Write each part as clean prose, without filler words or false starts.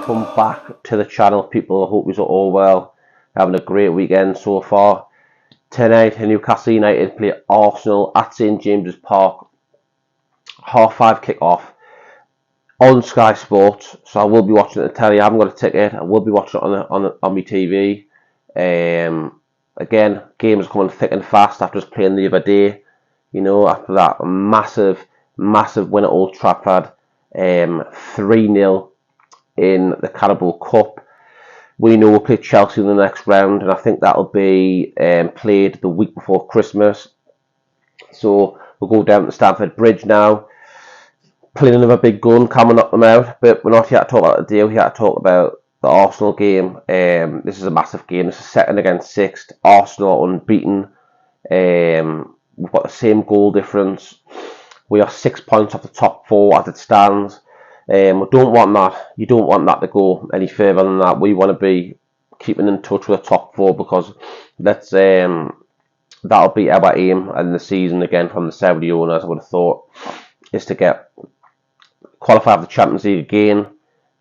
welcome back to the channel, people. I hope you're all well, having a great weekend so far. Tonight, Newcastle United play Arsenal at St James's Park, 5:30 kick-off on Sky Sports. So I will be watching it on the telly. I haven't got a ticket. I will be watching it on my TV. Again, games are coming thick and fast after just playing the other day. You know, after that massive win at Old Trafford, 3-0 in the Carabao Cup. We know we'll play Chelsea in the next round, and I think that'll be played the week before Christmas. So we'll go down to Stamford Bridge now, playing another big gun. Can we knock them out? But we're not here to talk about the deal. We're here to talk about the Arsenal game. This is a massive game. This is second against sixth. Arsenal unbeaten. We've got the same goal difference. We are 6 points off the top four as it stands. We don't want that. You don't want that to go any further than that. We want to be keeping in touch with the top four, because that'll be our aim in the season again from the Saudi owners. I would have thought is to get qualify for the Champions League again.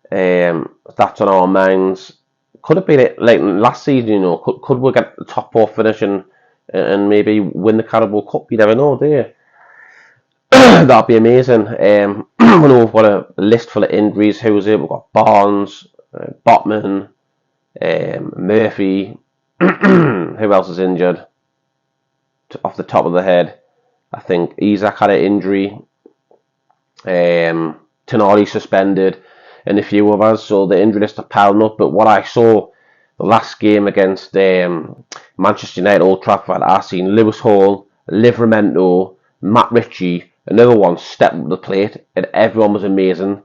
That's on our minds. Could have been it like last season. You know, could we get the top four finish and maybe win the Carabao Cup? You never know, do you? That'd be amazing. I know we've got a list full of injuries. Who's it? We've got Barnes, Botman, Murphy. Who else is injured? Off the top of the head, I think Isaac had an injury. Tonali suspended, and a few others. So the injury list are piling up. But what I saw the last game against Manchester United Old Trafford, I seen Lewis Hall, Livramento, Matt Ritchie, another one step up the plate, and everyone was amazing.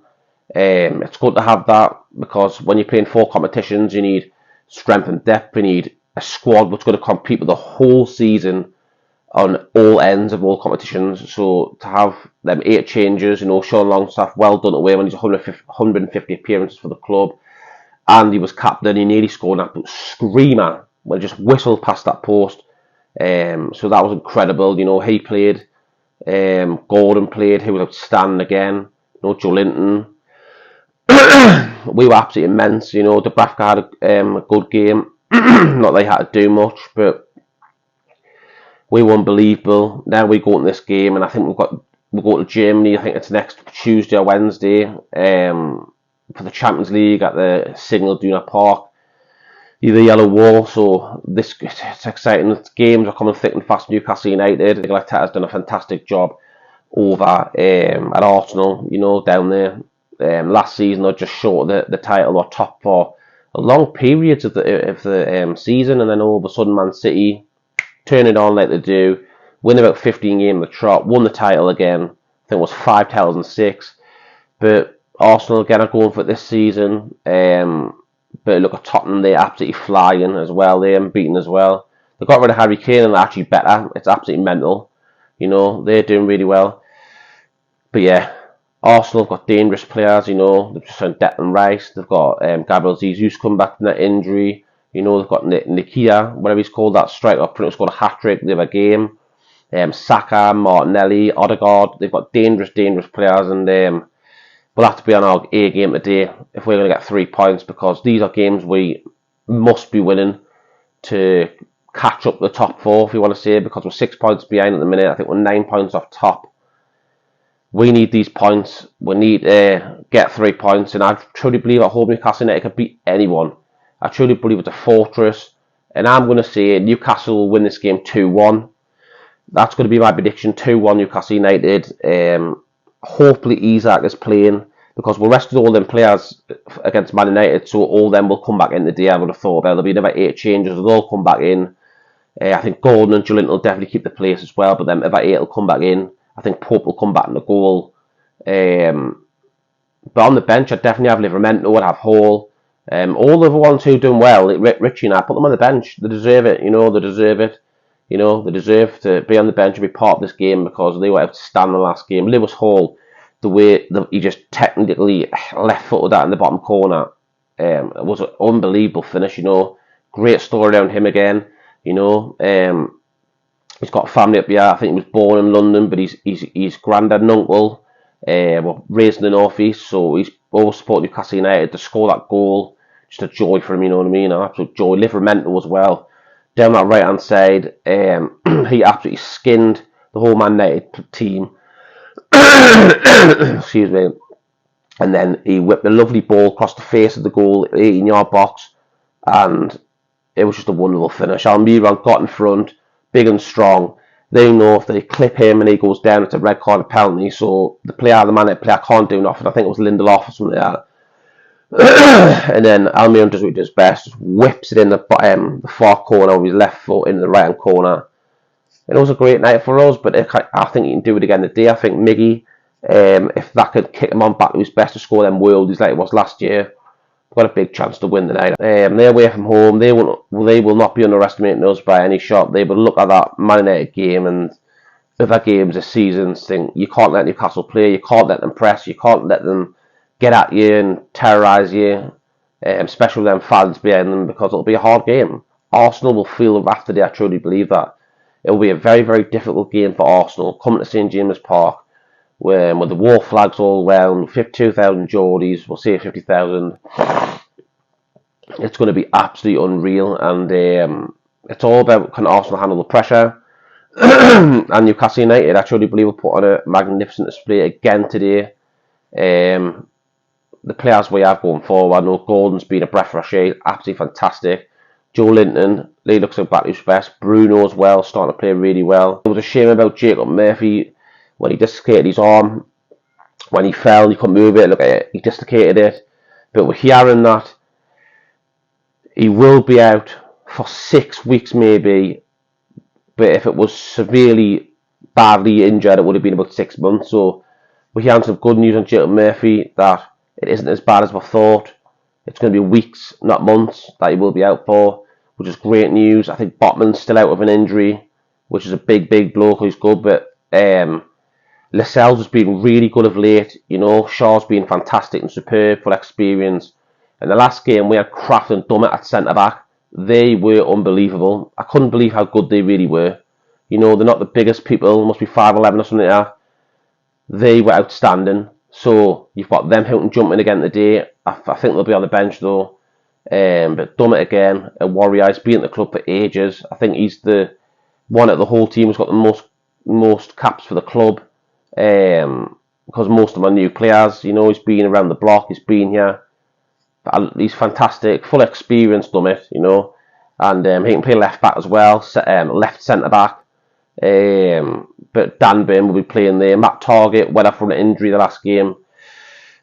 It's good to have that, because when you're playing 4 competitions, you need strength and depth. You need a squad that's going to compete with the whole season on all ends of all competitions. So to have them 8 changes, you know, Sean Longstaff, well done away when he's 150 appearances for the club, and he was captain. He nearly scored an absolute screamer when he just whistled past that post. So that was incredible. You know, he played. Gordon played, who was outstanding again. You know, Joe Linton. We were absolutely immense. You know, Dubravka had a good game. Not that he had to do much, but we were unbelievable. Now we go into this game, and I think we'll go to Germany. I think it's next Tuesday or Wednesday for the Champions League at the Signal Iduna Park, the Yellow Wall. So it's exciting. The games are coming thick and fast. Newcastle United, Arteta's done a fantastic job over at Arsenal. You know, down there last season they're just short of the title or top for long periods of the season, and then all of a sudden Man City turn it on like they do, win about 15 games of the trot, won the title again. I think it was 5 titles in 6. But Arsenal again are going for it this season. But look at Tottenham, they're absolutely flying as well. They're unbeaten as well. They got rid of Harry Kane and they're actually better. It's absolutely mental. You know, they're doing really well. But yeah, Arsenal have got dangerous players. You know, they've just signed Declan Rice. They've got Gabriel Jesus come back from that injury. You know, they've got Nikia, whatever he's called, that striker, pretty much scored a hat-trick the other game. Saka, Martinelli, Odegaard. They've got dangerous players, and we'll have to be on our A game today if we're going to get 3 points, because these are games we must be winning to catch up the top 4, if you want to say, because we're 6 points behind at the minute. I think we're 9 points off top. We need these points. We need to get 3 points, and I truly believe at home Newcastle United can beat anyone. I truly believe it's a fortress, and I'm going to say Newcastle will win this game 2-1. That's going to be my prediction, 2-1 Newcastle United. Hopefully Isaac is playing, because we'll rest all them players against Man United, so all them will come back in the day. I would have thought there'll be another 8 changes, they'll all come back in. I think Gordon and Joe will definitely keep the place as well, but then about 8 will come back in. I think Pope will come back in the goal. But on the bench, I'd definitely have Livramento, I'd have Hall. All the other ones who are doing well, like Richie and I, put them on the bench. They deserve it, you know, they deserve it. You know, they deserve to be on the bench and be part of this game, because they were outstanding the last game. Lewis Hall, the way that he just technically left-footed that in the bottom corner, it was an unbelievable finish, you know. Great story around him again, you know. He's got family up here. I think he was born in London, but he's granddad and uncle We're raised in the North East, so he's always supported Newcastle United. To score that goal, just a joy for him, you know what I mean? An absolute joy. Livramento as well. Down that right hand side, he absolutely skinned the whole Man United team. Excuse me. And then he whipped a lovely ball across the face of the goal, 18-yard box, and it was just a wonderful finish. Almiron got in front, big and strong. They know if they clip him and he goes down, it's a red card penalty. So the Man United player can't do nothing. I think it was Lindelof or something like that. And then Almiron does what he does best, just whips it in the far corner with his left foot in the right hand corner. And it was a great night for us, but I think he can do it again today. I think Miggy, if that could kick him on back to his best to score them worldies like it was last year, got a big chance to win tonight. They're away from home. They will not be underestimating us by any shot. They will look at that Man United game and other games this season, think you can't let Newcastle play, you can't let them press, you can't let them get at you and terrorise you, especially with them fans behind them, because it'll be a hard game. Arsenal will feel the wrath today. I truly believe that. It will be a very, very difficult game for Arsenal coming to St James's Park, with the war flags all around, 52,000 Geordies, we'll say 50,000. It's going to be absolutely unreal, and it's all about can Arsenal handle the pressure. And Newcastle United, I truly believe, will put on a magnificent display again today. The players we have going forward, I know Gordon's been a breath of fresh air, absolutely fantastic. Joe Linton, he looks like back to his best. Bruno as well, starting to play really well. It was a shame about Jacob Murphy when he dislocated his arm. When he fell, he couldn't move it. Look at it, he dislocated it. But we're hearing that he will be out for 6 weeks maybe. But if it was severely, badly injured, it would have been about 6 months. So we're hearing some good news on Jacob Murphy that it isn't as bad as we thought. It's going to be weeks, not months, that he will be out for, which is great news. I think Botman's still out with an injury, which is a big, big blow because he's good. But Lascelles has been really good of late. You know, Shaw's been fantastic and superb for experience. In the last game, we had Kraft and Dummett at centre-back. They were unbelievable. I couldn't believe how good they really were. You know, they're not the biggest people, must be 5'11" or something like that. They were outstanding. So you've got them out and jumping again today. I think they'll be on the bench though. But Dummett again, a warrior. He's been at the club for ages. I think he's the one of the whole team who's got the most caps for the club. Because most of them are new players. You know, he's been around the block. He's been here. He's fantastic, full experience, Dummett, you know, and he can play left back as well, left centre back. But Dan Burn will be playing there. Matt Target went off from an injury the last game,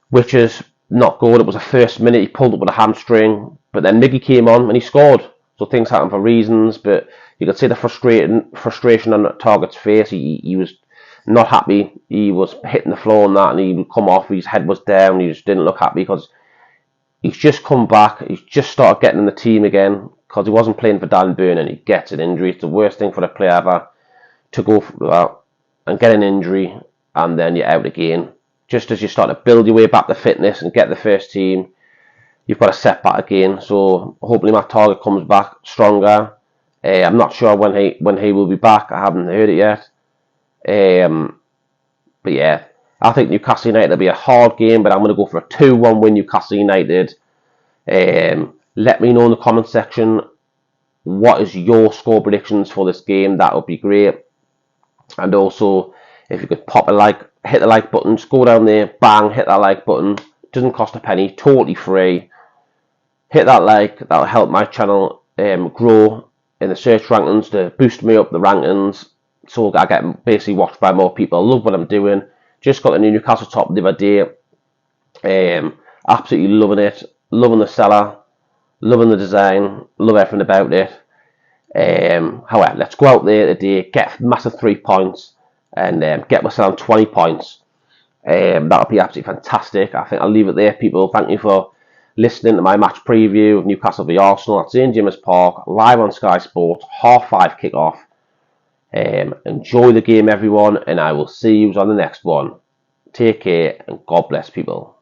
which is not good. It was the first minute he pulled up with a hamstring, but then Miggy came on and he scored. So things happen for reasons, but you could see the frustration on Target's face. He was not happy. He was hitting the floor and that, and he would come off. His head was down. He just didn't look happy because he's just come back. He's just started getting in the team again because he wasn't playing for Dan Burn and he gets an injury. It's the worst thing for a player ever to go for that and get an injury and then you're out again. Just as you start to build your way back to fitness and get the first team, you've got a setback again. So hopefully Matt Target comes back stronger. I'm not sure when he will be back. I haven't heard it yet. But yeah, I think Newcastle United will be a hard game, but I'm going to go for a 2-1 win Newcastle United. Let me know in the comment section what is your score predictions for this game. That would be great. And also, if you could pop a like, hit the like button, just go down there, bang, hit that like button. Doesn't cost a penny, totally free. Hit that like, that'll help my channel grow in the search rankings to boost me up the rankings. So I get basically watched by more people. I love what I'm doing. Just got the new Newcastle top the other day. Absolutely loving it. Loving the seller. Loving the design. Love everything about it. However, let's go out there today, get massive 3 points, and get myself 20 points. That would be absolutely fantastic. I think I'll leave it there, people. Thank you for listening to my match preview of Newcastle v Arsenal at St James's Park, live on Sky Sports, 5:30 kick-off. Enjoy the game, everyone, and I will see you on the next one. Take care, and God bless, people.